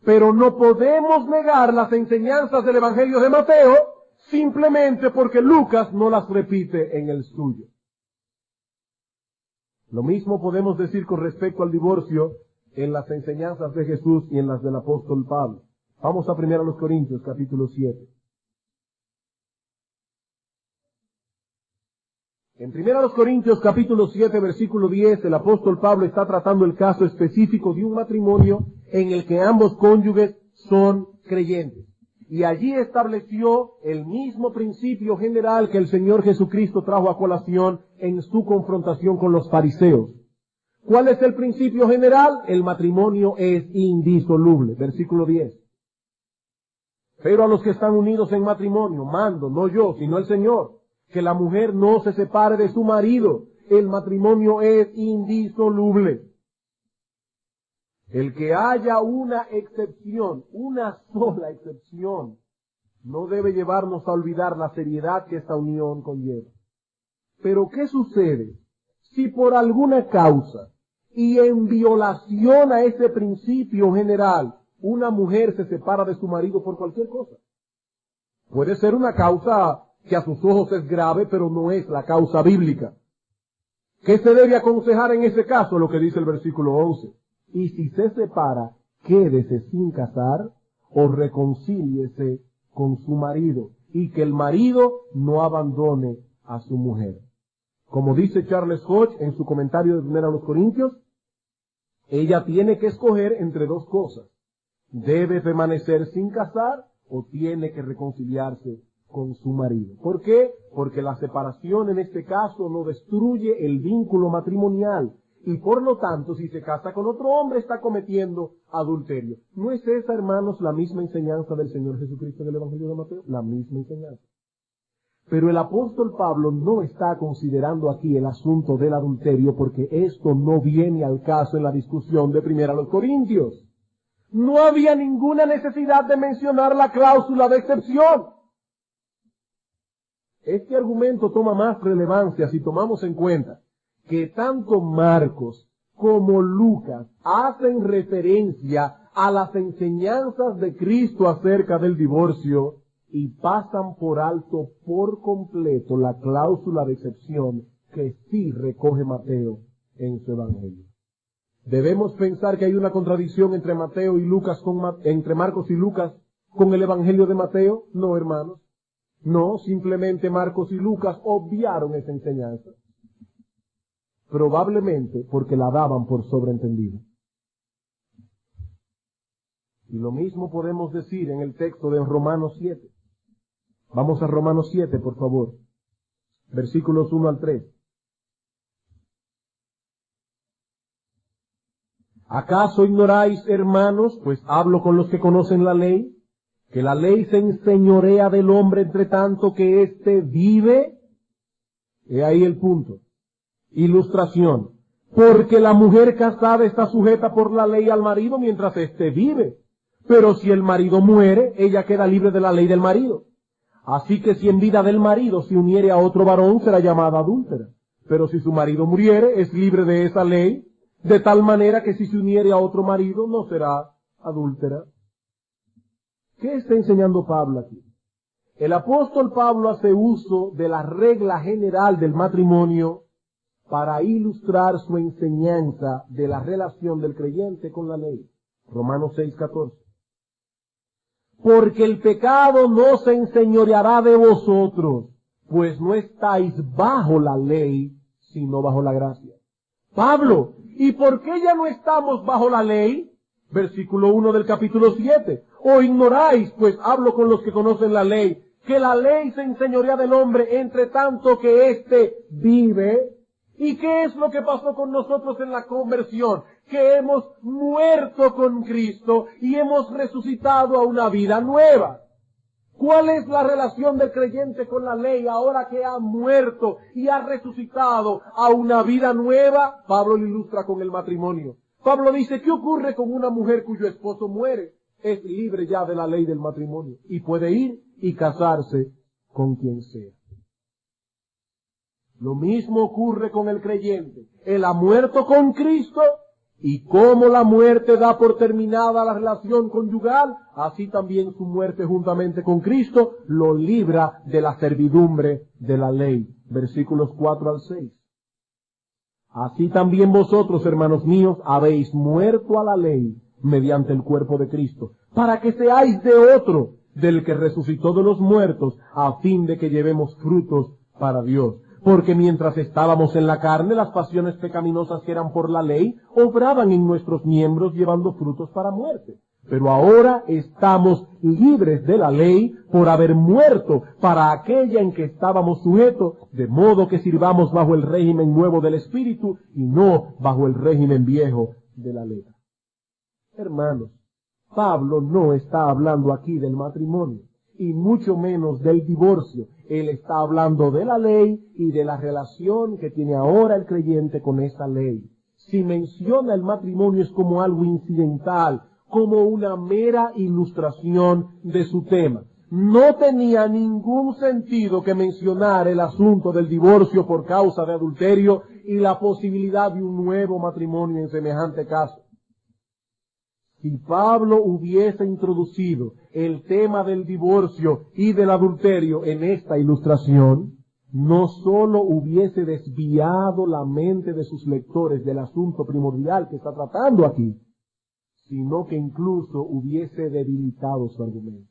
Speaker 1: Pero no podemos negar las enseñanzas del Evangelio de Mateo simplemente porque Lucas no las repite en el suyo. Lo mismo podemos decir con respecto al divorcio en las enseñanzas de Jesús y en las del apóstol Pablo. Vamos a 1 Corintios capítulo 7. En 1 Corintios capítulo 7 versículo 10 el apóstol Pablo está tratando el caso específico de un matrimonio en el que ambos cónyuges son creyentes. Y allí estableció el mismo principio general que el Señor Jesucristo trajo a colación en su confrontación con los fariseos. ¿Cuál es el principio general? El matrimonio es indisoluble. Versículo 10. Pero a los que están unidos en matrimonio, mando, no yo, sino el Señor, que la mujer no se separe de su marido. El matrimonio es indisoluble. El que haya una excepción, una sola excepción, no debe llevarnos a olvidar la seriedad que esta unión conlleva. Pero ¿qué sucede si por alguna causa y en violación a ese principio general una mujer se separa de su marido por cualquier cosa? Puede ser una causa que a sus ojos es grave, pero no es la causa bíblica. ¿Qué se debe aconsejar en ese caso? Lo que dice el versículo 11. Y si se separa, quédese sin casar o reconcíliese con su marido, y que el marido no abandone a su mujer. Como dice Charles Hodge en su comentario de 1 Corintios, ella tiene que escoger entre dos cosas. Debe permanecer sin casar o tiene que reconciliarse con su marido. ¿Por qué? Porque la separación en este caso no destruye el vínculo matrimonial y por lo tanto si se casa con otro hombre está cometiendo adulterio. ¿No es esa, hermanos, la misma enseñanza del Señor Jesucristo en el Evangelio de Mateo? La misma enseñanza. Pero el apóstol Pablo no está considerando aquí el asunto del adulterio porque esto no viene al caso en la discusión de 1 Corintios. No había ninguna necesidad de mencionar la cláusula de excepción. Este argumento toma más relevancia si tomamos en cuenta que tanto Marcos como Lucas hacen referencia a las enseñanzas de Cristo acerca del divorcio y pasan por alto por completo la cláusula de excepción que sí recoge Mateo en su Evangelio. Debemos pensar que hay una contradicción entre Mateo y Lucas entre Marcos y Lucas con el Evangelio de Mateo? No, hermanos. No, simplemente Marcos y Lucas obviaron esa enseñanza. Probablemente porque la daban por sobreentendida. Y lo mismo podemos decir en el texto de Romanos 7. Vamos a Romanos 7, por favor. Versículos 1 al 3. ¿Acaso ignoráis, hermanos, pues hablo con los que conocen la ley, que la ley se enseñorea del hombre entre tanto que éste vive? He ahí el punto. Ilustración. Porque la mujer casada está sujeta por la ley al marido mientras éste vive. Pero si el marido muere, ella queda libre de la ley del marido. Así que si en vida del marido se uniere a otro varón, será llamada adúltera. Pero si su marido muriere, es libre de esa ley, de tal manera que si se uniere a otro marido, no será adúltera. ¿Qué está enseñando Pablo aquí? El apóstol Pablo hace uso de la regla general del matrimonio para ilustrar su enseñanza de la relación del creyente con la ley. Romanos 6:14. Porque el pecado no se enseñoreará de vosotros, pues no estáis bajo la ley, sino bajo la gracia. Pablo, ¿y por qué ya no estamos bajo la ley? Versículo 1 del capítulo 7. ¿O ignoráis, pues hablo con los que conocen la ley, que la ley se enseñorea del hombre entre tanto que éste vive? ¿Y qué es lo que pasó con nosotros en la conversión? Que hemos muerto con Cristo y hemos resucitado a una vida nueva. ¿Cuál es la relación del creyente con la ley ahora que ha muerto y ha resucitado a una vida nueva? Pablo lo ilustra con el matrimonio. Pablo dice, ¿qué ocurre con una mujer cuyo esposo muere? Es libre ya de la ley del matrimonio y puede ir y casarse con quien sea. Lo mismo ocurre con el creyente. Él ha muerto con Cristo y como la muerte da por terminada la relación conyugal, así también su muerte juntamente con Cristo lo libra de la servidumbre de la ley. Versículos 4 al 6. Así también vosotros, hermanos míos, habéis muerto a la ley mediante el cuerpo de Cristo, para que seáis de otro, del que resucitó de los muertos, a fin de que llevemos frutos para Dios. Porque mientras estábamos en la carne, las pasiones pecaminosas que eran por la ley, obraban en nuestros miembros llevando frutos para muerte. Pero ahora estamos libres de la ley por haber muerto para aquella en que estábamos sujetos, de modo que sirvamos bajo el régimen nuevo del Espíritu y no bajo el régimen viejo de la ley. Hermanos, Pablo no está hablando aquí del matrimonio y mucho menos del divorcio. Él está hablando de la ley y de la relación que tiene ahora el creyente con esa ley. Si menciona el matrimonio es como algo incidental, como una mera ilustración de su tema. No tenía ningún sentido que mencionara el asunto del divorcio por causa de adulterio y la posibilidad de un nuevo matrimonio en semejante caso. Si Pablo hubiese introducido el tema del divorcio y del adulterio en esta ilustración, no sólo hubiese desviado la mente de sus lectores del asunto primordial que está tratando aquí, sino que incluso hubiese debilitado su argumento.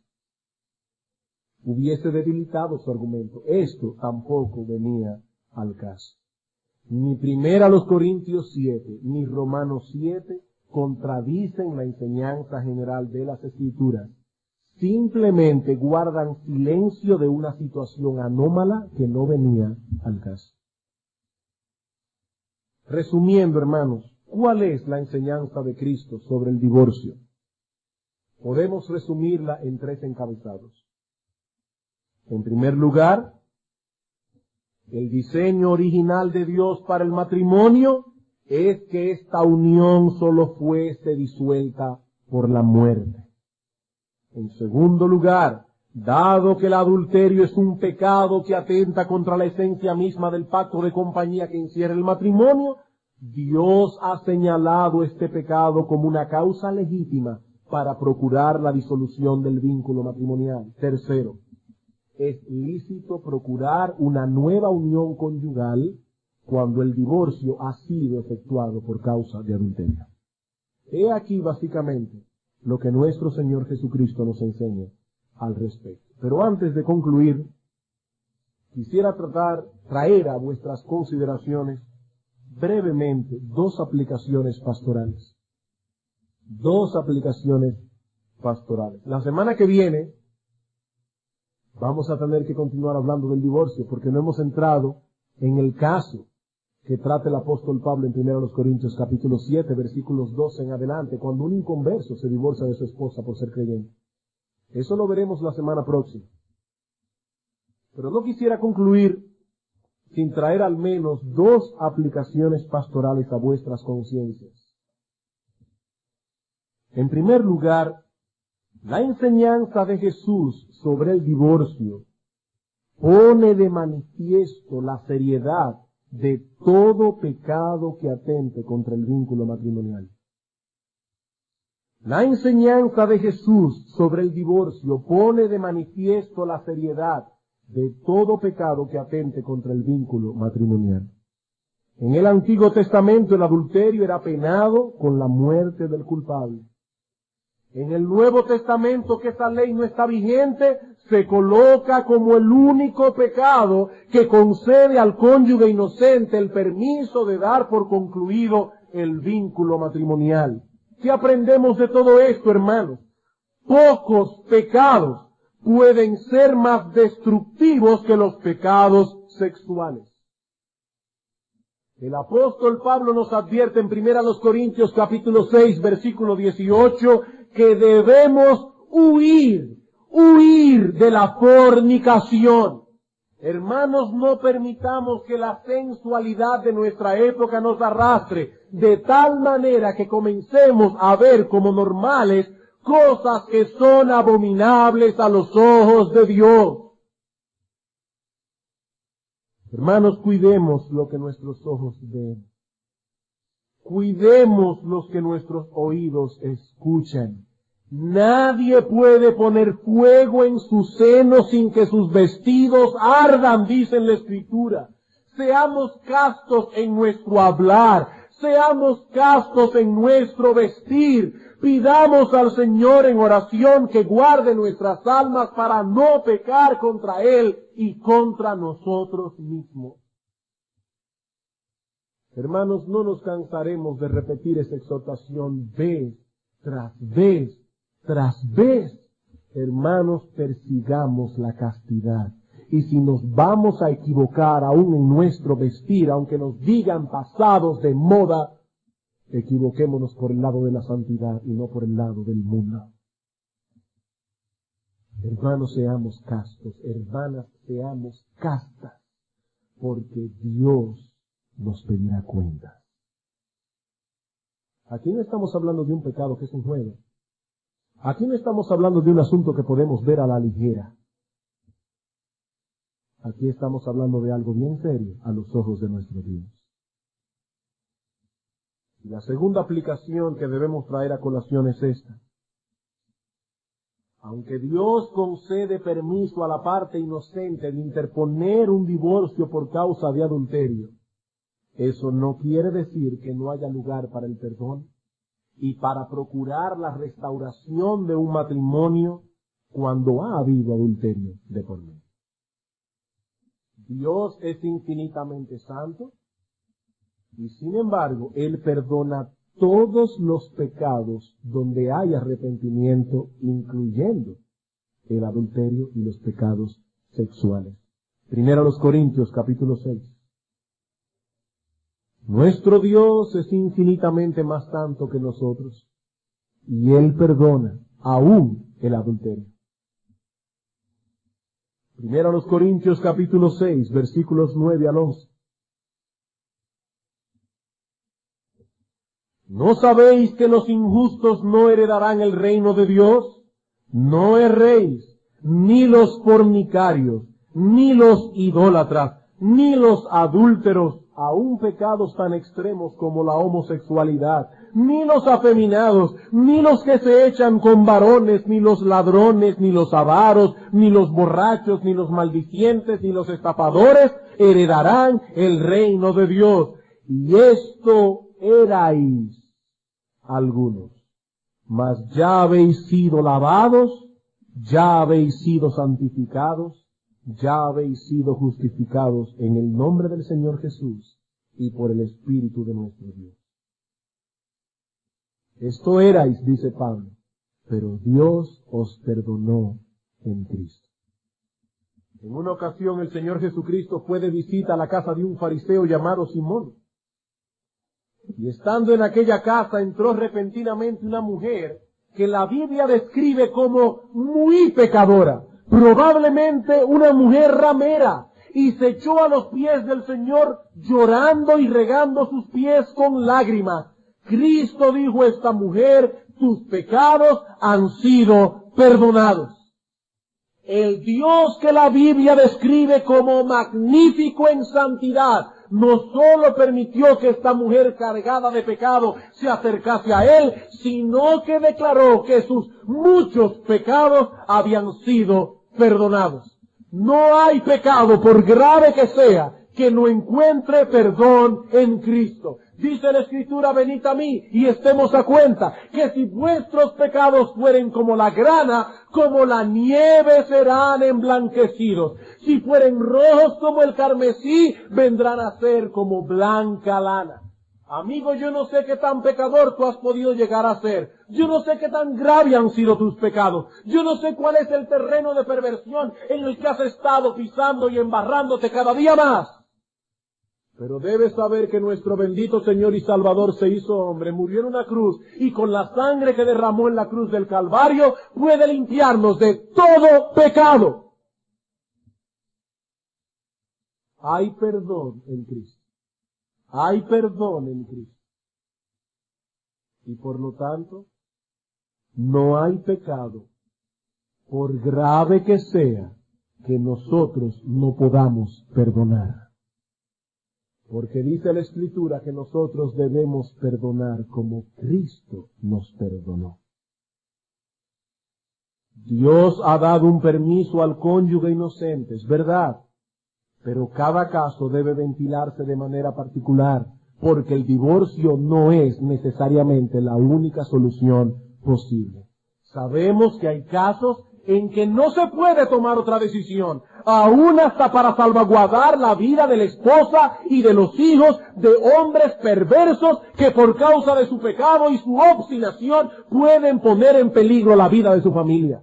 Speaker 1: Esto tampoco venía al caso. Ni primera los Corintios 7, ni Romanos 7 contradicen la enseñanza general de las Escrituras. Simplemente guardan silencio de una situación anómala que no venía al caso. Resumiendo, hermanos, ¿cuál es la enseñanza de Cristo sobre el divorcio? Podemos resumirla en 3 encabezados. En primer lugar, el diseño original de Dios para el matrimonio es que esta unión solo fuese disuelta por la muerte. En segundo lugar, dado que el adulterio es un pecado que atenta contra la esencia misma del pacto de compañía que encierra el matrimonio, Dios ha señalado este pecado como una causa legítima para procurar la disolución del vínculo matrimonial. Tercero, es lícito procurar una nueva unión conyugal cuando el divorcio ha sido efectuado por causa de adulterio. He aquí básicamente lo que nuestro Señor Jesucristo nos enseña al respecto. Pero antes de concluir, quisiera traer a vuestras consideraciones brevemente dos aplicaciones pastorales. Dos aplicaciones pastorales. La semana que viene vamos a tener que continuar hablando del divorcio porque no hemos entrado en el caso que trata el apóstol Pablo en 1 Corintios capítulo 7, versículos 12 en adelante, cuando un inconverso se divorcia de su esposa por ser creyente. Eso lo veremos la semana próxima. Pero no quisiera concluir sin traer al menos dos aplicaciones pastorales a vuestras conciencias. En primer lugar, la enseñanza de Jesús sobre el divorcio pone de manifiesto la seriedad de todo pecado que atente contra el vínculo matrimonial. La enseñanza de Jesús sobre el divorcio pone de manifiesto la seriedad de todo pecado que atente contra el vínculo matrimonial. En el Antiguo Testamento el adulterio era penado con la muerte del culpable. En el Nuevo Testamento, que esa ley no está vigente, se coloca como el único pecado que concede al cónyuge inocente el permiso de dar por concluido el vínculo matrimonial. ¿Qué aprendemos de todo esto, hermanos? Pocos pecados pueden ser más destructivos que los pecados sexuales. El apóstol Pablo nos advierte en 1 Corintios capítulo 6, versículo 18, que debemos huir de la fornicación. Hermanos, no permitamos que la sensualidad de nuestra época nos arrastre de tal manera que comencemos a ver como normales cosas que son abominables a los ojos de Dios. Hermanos, cuidemos lo que nuestros ojos ven. Cuidemos lo que nuestros oídos escuchan. Nadie puede poner fuego en su seno sin que sus vestidos ardan, dice la Escritura. Seamos castos en nuestro hablar, seamos castos en nuestro vestir. Pidamos al Señor en oración que guarde nuestras almas para no pecar contra Él y contra nosotros mismos. Hermanos, no nos cansaremos de repetir esta exhortación vez tras vez tras vez. Hermanos, persigamos la castidad. Y si nos vamos a equivocar aún en nuestro vestir, aunque nos digan pasados de moda, equivoquémonos por el lado de la santidad y no por el lado del mundo. Hermanos, seamos castos, hermanas, seamos castas, porque Dios nos pedirá cuentas. Aquí no estamos hablando de un pecado que es un juego. Aquí no estamos hablando de un asunto que podemos ver a la ligera. Aquí estamos hablando de algo bien serio a los ojos de nuestro Dios. Y la segunda aplicación que debemos traer a colación es esta. Aunque Dios concede permiso a la parte inocente de interponer un divorcio por causa de adulterio, eso no quiere decir que no haya lugar para el perdón y para procurar la restauración de un matrimonio cuando ha habido adulterio de por medio. Dios es infinitamente santo y sin embargo Él perdona todos los pecados donde hay arrepentimiento, incluyendo el adulterio y los pecados sexuales. 1 Corintios capítulo 6. Nuestro Dios es infinitamente más santo que nosotros y Él perdona aún el adulterio. 1 Corintios capítulo 6, versículos 9 al 11. ¿No sabéis que los injustos no heredarán el reino de Dios? No erréis, ni los fornicarios, ni los idólatras, ni los adúlteros, aún pecados tan extremos como la homosexualidad, ni los afeminados, ni los que se echan con varones, ni los ladrones, ni los avaros, ni los borrachos, ni los maldicientes, ni los estafadores heredarán el reino de Dios. Y esto erais algunos. Mas ya habéis sido lavados, ya habéis sido santificados, ya habéis sido justificados en el nombre del Señor Jesús y por el Espíritu de nuestro Dios. Esto erais, dice Pablo, pero Dios os perdonó en Cristo. En una ocasión el Señor Jesucristo fue de visita a la casa de un fariseo llamado Simón. Y estando en aquella casa entró repentinamente una mujer que la Biblia describe como muy pecadora, probablemente una mujer ramera, y se echó a los pies del Señor llorando y regando sus pies con lágrimas. Cristo dijo a esta mujer, tus pecados han sido perdonados. El Dios que la Biblia describe como magnífico en santidad, no solo permitió que esta mujer cargada de pecado se acercase a Él, sino que declaró que sus muchos pecados habían sido perdonados. No hay pecado, por grave que sea, que no encuentre perdón en Cristo. Dice la Escritura, venid a mí y estemos a cuenta, que si vuestros pecados fueren como la grana, como la nieve serán emblanquecidos. Si fueren rojos como el carmesí, vendrán a ser como blanca lana. Amigo, yo no sé qué tan pecador tú has podido llegar a ser. Yo no sé qué tan grave han sido tus pecados. Yo no sé cuál es el terreno de perversión en el que has estado pisando y embarrándote cada día más. Pero debes saber que nuestro bendito Señor y Salvador se hizo hombre, murió en una cruz, y con la sangre que derramó en la cruz del Calvario puede limpiarnos de todo pecado. Hay perdón en Cristo. Hay perdón en Cristo. Y por lo tanto, no hay pecado, por grave que sea, que nosotros no podamos perdonar. Porque dice la Escritura que nosotros debemos perdonar como Cristo nos perdonó. Dios ha dado un permiso al cónyuge inocente, es verdad, pero cada caso debe ventilarse de manera particular, porque el divorcio no es necesariamente la única solución posible. Sabemos que hay casos en que no se puede tomar otra decisión, aún hasta para salvaguardar la vida de la esposa y de los hijos de hombres perversos que por causa de su pecado y su obstinación pueden poner en peligro la vida de su familia.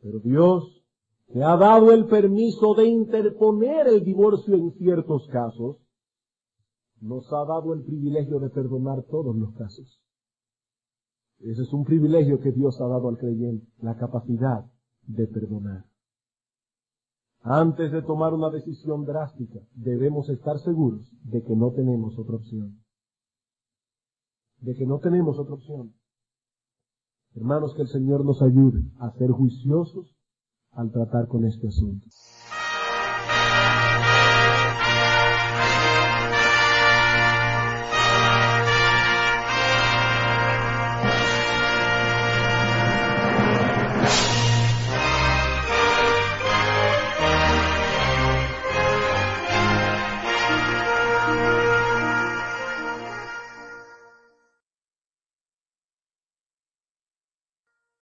Speaker 1: Pero Dios, que ha dado el permiso de interponer el divorcio en ciertos casos, nos ha dado el privilegio de perdonar todos los casos. Ese es un privilegio que Dios ha dado al creyente, la capacidad de perdonar. Antes de tomar una decisión drástica, debemos estar seguros de que no tenemos otra opción. De que no tenemos otra opción. Hermanos, que el Señor nos ayude a ser juiciosos al tratar con este asunto.